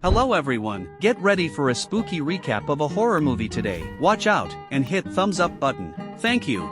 Hello everyone, get ready for a spooky recap of a horror movie today. Watch out, and hit thumbs up button. Thank you.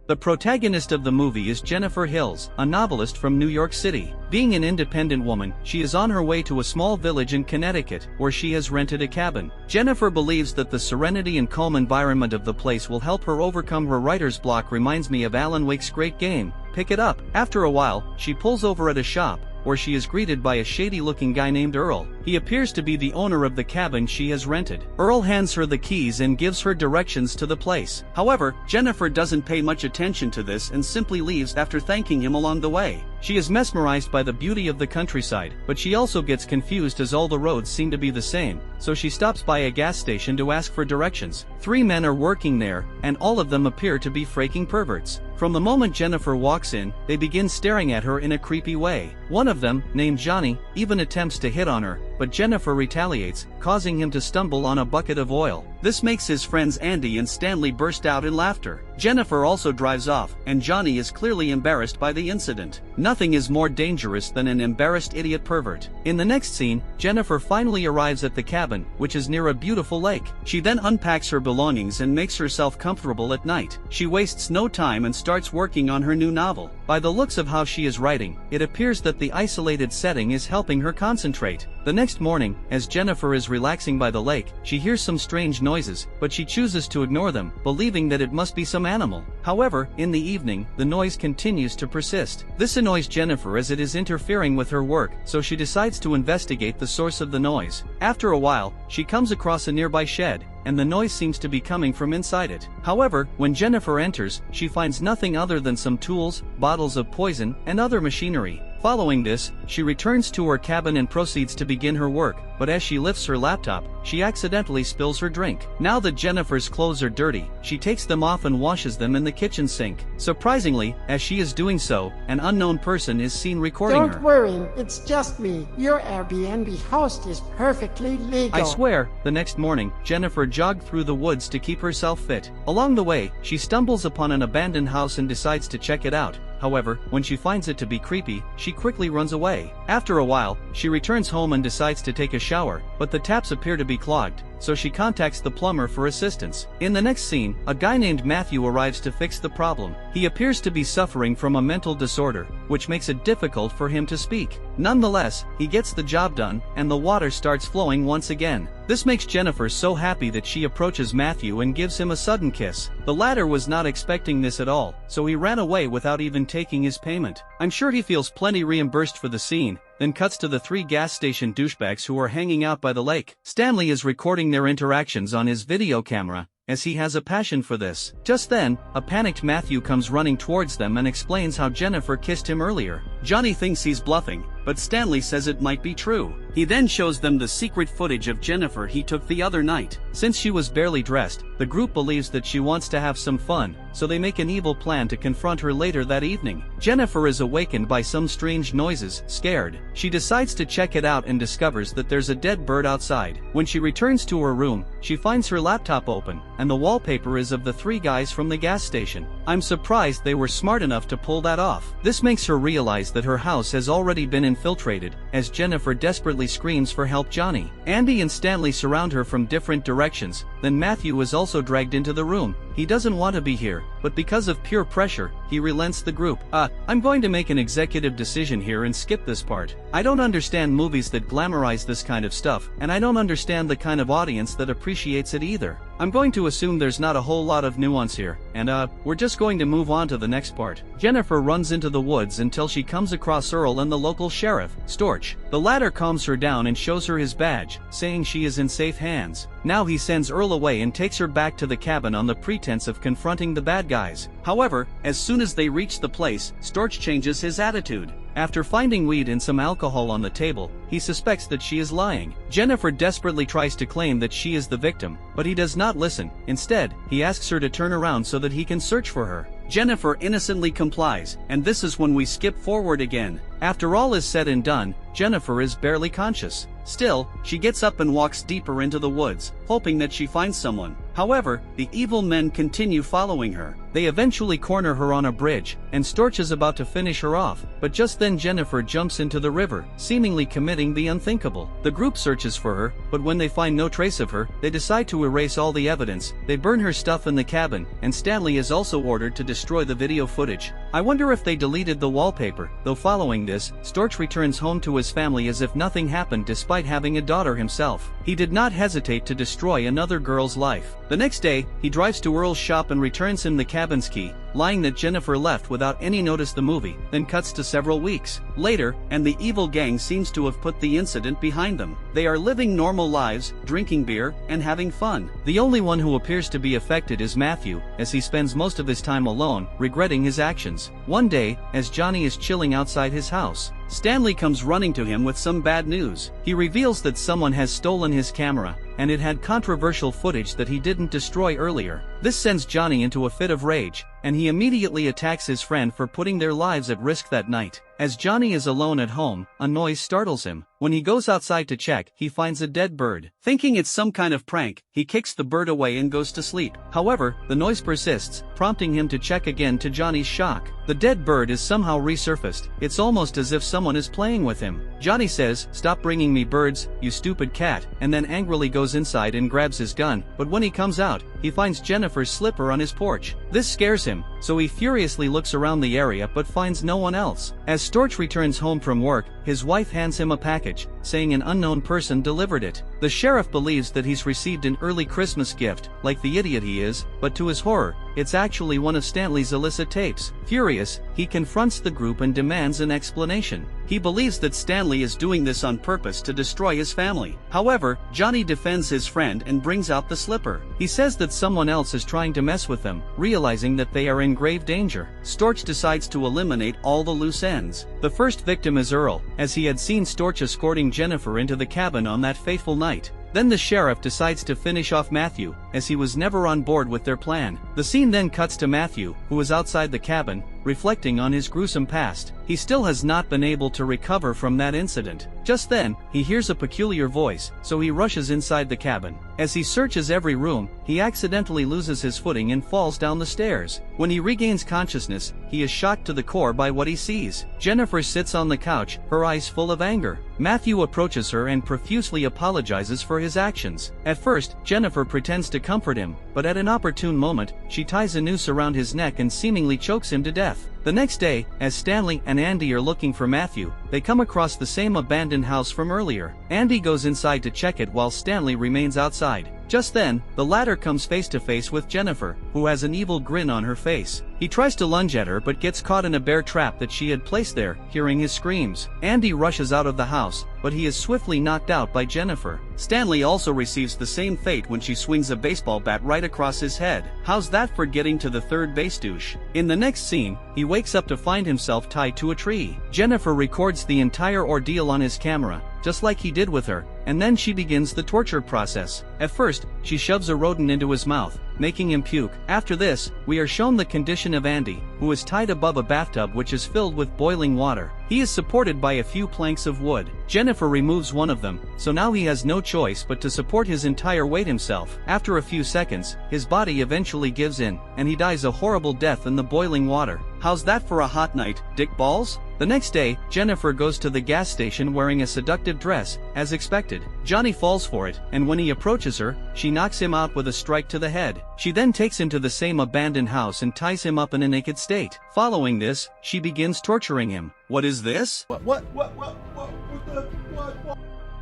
The protagonist of the movie is Jennifer Hills, a novelist from New York City. Being an independent woman, she is on her way to a small village in Connecticut, where she has rented a cabin. Jennifer believes that the serenity and calm environment of the place will help her overcome her writer's block. Reminds me of Alan Wake's great game, Pick It Up. After a while, she pulls over at a shop, where she is greeted by a shady-looking guy named Earl. He appears to be the owner of the cabin she has rented. Earl hands her the keys and gives her directions to the place. However, Jennifer doesn't pay much attention to this and simply leaves after thanking him along the way. She is mesmerized by the beauty of the countryside, but she also gets confused as all the roads seem to be the same, so she stops by a gas station to ask for directions. 3 men are working there, and all of them appear to be freaking perverts. From the moment Jennifer walks in, they begin staring at her in a creepy way. One of them, named Johnny, even attempts to hit on her, but Jennifer retaliates, causing him to stumble on a bucket of oil. This makes his friends Andy and Stanley burst out in laughter. Jennifer also drives off, and Johnny is clearly embarrassed by the incident. Nothing is more dangerous than an embarrassed idiot pervert. In the next scene, Jennifer finally arrives at the cabin, which is near a beautiful lake. She then unpacks her belongings and makes herself comfortable at night. She wastes no time and starts working on her new novel. By the looks of how she is writing, it appears that the isolated setting is helping her concentrate. The next morning, as Jennifer is relaxing by the lake, she hears some strange noises, but she chooses to ignore them, believing that it must be some animal. However, in the evening, the noise continues to persist. This annoys Jennifer as it is interfering with her work, so she decides to investigate the source of the noise. After a while, she comes across a nearby shed, and the noise seems to be coming from inside it. However, when Jennifer enters, she finds nothing other than some tools, bottles of poison, and other machinery. Following this, she returns to her cabin and proceeds to begin her work, but as she lifts her laptop, she accidentally spills her drink. Now that Jennifer's clothes are dirty, she takes them off and washes them in the kitchen sink. Surprisingly, as she is doing so, an unknown person is seen recording her. Don't worry, it's just me. Your Airbnb host is perfectly legal. I swear. The next morning, Jennifer jogged through the woods to keep herself fit. Along the way, she stumbles upon an abandoned house and decides to check it out. However, when she finds it to be creepy, she quickly runs away. After a while, she returns home and decides to take a shower, but the taps appear to be clogged, so she contacts the plumber for assistance. In the next scene, a guy named Matthew arrives to fix the problem. He appears to be suffering from a mental disorder, which makes it difficult for him to speak. Nonetheless, he gets the job done, and the water starts flowing once again. This makes Jennifer so happy that she approaches Matthew and gives him a sudden kiss. The latter was not expecting this at all, so he ran away without even taking his payment. I'm sure he feels plenty reimbursed for the scene. Then cuts to the 3 gas station douchebags who are hanging out by the lake. Stanley is recording their interactions on his video camera, as he has a passion for this. Just then, a panicked Matthew comes running towards them and explains how Jennifer kissed him earlier. Johnny thinks he's bluffing, but Stanley says it might be true. He then shows them the secret footage of Jennifer he took the other night. Since she was barely dressed, the group believes that she wants to have some fun, so they make an evil plan to confront her later that evening. Jennifer is awakened by some strange noises. Scared, she decides to check it out and discovers that there's a dead bird outside. When she returns to her room, she finds her laptop open, and the wallpaper is of the 3 guys from the gas station. I'm surprised they were smart enough to pull that off. This makes her realize that her house has already been infiltrated, as Jennifer desperately screams for help. Johnny, Andy and Stanley surround her from different directions. Then Matthew is also dragged into the room. He doesn't want to be here, but because of pure pressure, he relents the group. I'm going to make an executive decision here and skip this part. I don't understand movies that glamorize this kind of stuff, and I don't understand the kind of audience that appreciates it either. I'm going to assume there's not a whole lot of nuance here, and we're just going to move on to the next part. Jennifer runs into the woods until she comes across Earl and the local sheriff, Storch. The latter calms her down and shows her his badge, saying she is in safe hands. Now he sends Earl away and takes her back to the cabin on the pretense of confronting the bad guys. However, as soon as they reach the place, Storch changes his attitude. After finding weed and some alcohol on the table, he suspects that she is lying. Jennifer desperately tries to claim that she is the victim, but he does not listen. Instead, he asks her to turn around so that he can search for her. Jennifer innocently complies, and this is when we skip forward again. After all is said and done, Jennifer is barely conscious. Still, she gets up and walks deeper into the woods, hoping that she finds someone. However, the evil men continue following her. They eventually corner her on a bridge, and Storch is about to finish her off, but just then Jennifer jumps into the river, seemingly committing the unthinkable. The group searches for her, but when they find no trace of her, they decide to erase all the evidence. They burn her stuff in the cabin, and Stanley is also ordered to destroy the video footage. I wonder if they deleted the wallpaper, though following this, Storch returns home to his family as if nothing happened despite having a daughter himself. He did not hesitate to destroy another girl's life. The next day, he drives to Earl's shop and returns him the cabin's key, lying that Jennifer left without any notice. The movie then cuts to several weeks later, and the evil gang seems to have put the incident behind them. They are living normal lives, drinking beer, and having fun. The only one who appears to be affected is Matthew, as he spends most of his time alone, regretting his actions. One day, as Johnny is chilling outside his house, Stanley comes running to him with some bad news. He reveals that someone has stolen his camera, and it had controversial footage that he didn't destroy earlier. This sends Johnny into a fit of rage, and he immediately attacks his friend for putting their lives at risk that night. As Johnny is alone at home, a noise startles him. When he goes outside to check, he finds a dead bird. Thinking it's some kind of prank, he kicks the bird away and goes to sleep. However, the noise persists, prompting him to check again. To Johnny's shock, the dead bird is somehow resurfaced. It's almost as if someone is playing with him. Johnny says, "Stop bringing me birds, you stupid cat," and then angrily goes inside and grabs his gun, but when he comes out, he finds Jennifer's slipper on his porch. This scares him, so he furiously looks around the area but finds no one else. As Storch returns home from work, his wife hands him a package, saying an unknown person delivered it. The sheriff believes that he's received an early Christmas gift, like the idiot he is, but to his horror, it's actually one of Stanley's illicit tapes. Furious, he confronts the group and demands an explanation. He believes that Stanley is doing this on purpose to destroy his family. However, Johnny defends his friend and brings out the slipper. He says that someone else is trying to mess with them, realizing that they are in grave danger. Storch decides to eliminate all the loose ends. The first victim is Earl, as he had seen Storch escorting Jennifer into the cabin on that fateful night. Then the sheriff decides to finish off Matthew, as he was never on board with their plan. The scene then cuts to Matthew, who is outside the cabin, reflecting on his gruesome past. He still has not been able to recover from that incident. Just then, he hears a peculiar voice, so he rushes inside the cabin. As he searches every room, he accidentally loses his footing and falls down the stairs. When he regains consciousness, he is shocked to the core by what he sees. Jennifer sits on the couch, her eyes full of anger. Matthew approaches her and profusely apologizes for his actions. At first, Jennifer pretends to comfort him, but at an opportune moment, she ties a noose around his neck and seemingly chokes him to death. The next day, as Stanley and Andy are looking for Matthew, they come across the same abandoned house from earlier. Andy goes inside to check it while Stanley remains outside. Just then, the latter comes face to face with Jennifer, who has an evil grin on her face. He tries to lunge at her but gets caught in a bear trap that she had placed there. Hearing his screams, Andy rushes out of the house, but he is swiftly knocked out by Jennifer. Stanley also receives the same fate when she swings a baseball bat right across his head. How's that for getting to the third base, douche? In the next scene, he wakes up to find himself tied to a tree. Jennifer records the entire ordeal on his camera, just like he did with her, and then she begins the torture process. At first, she shoves a rodent into his mouth, making him puke. After this, we are shown the condition of Andy, who is tied above a bathtub which is filled with boiling water. He is supported by a few planks of wood. Jennifer removes one of them, so now he has no choice but to support his entire weight himself. After a few seconds, his body eventually gives in, and he dies a horrible death in the boiling water. How's that for a hot night, dick balls? The next day, Jennifer goes to the gas station wearing a seductive dress, as expected. Johnny falls for it, and when he approaches her, she knocks him out with a strike to the head. She then takes him to the same abandoned house and ties him up in a naked state. Following this, she begins torturing him. What is this? What?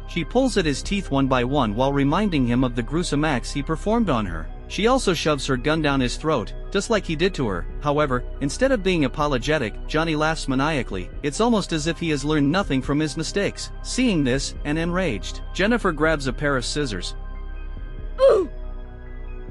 She pulls at his teeth one by one while reminding him of the gruesome acts he performed on her. She also shoves her gun down his throat, just like he did to her. However, instead of being apologetic, Johnny laughs maniacally. It's almost as if he has learned nothing from his mistakes. Seeing this, and enraged, Jennifer grabs a pair of scissors.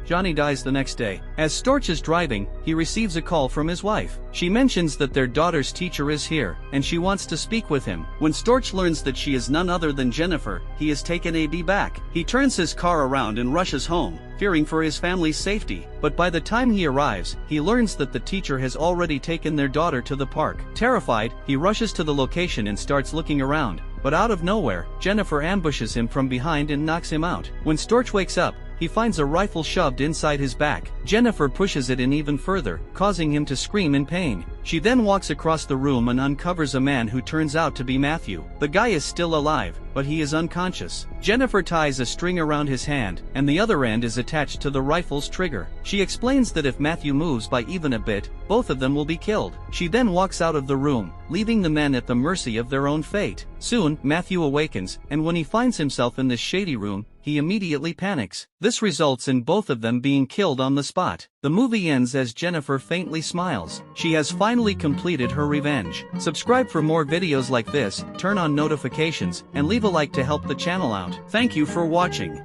Johnny dies the next day. As Storch is driving, he receives a call from his wife. She mentions that their daughter's teacher is here, and she wants to speak with him. When Storch learns that she is none other than Jennifer, he is taken aback. He turns his car around and rushes home, fearing for his family's safety. But by the time he arrives, he learns that the teacher has already taken their daughter to the park. Terrified, he rushes to the location and starts looking around. but out of nowhere, Jennifer ambushes him from behind and knocks him out. When Storch wakes up, he finds a rifle shoved inside his back. Jennifer pushes it in even further, causing him to scream in pain. She then walks across the room and uncovers a man who turns out to be Matthew. The guy is still alive, but he is unconscious. Jennifer ties a string around his hand, and the other end is attached to the rifle's trigger. She explains that if Matthew moves by even a bit, both of them will be killed. She then walks out of the room, leaving the men at the mercy of their own fate. Soon, Matthew awakens, and when he finds himself in this shady room, he immediately panics. This results in both of them being killed on the spot. The movie ends as Jennifer faintly smiles. She has finally completed her revenge. Subscribe for more videos like this, turn on notifications, and leave a like to help the channel out. Thank you for watching.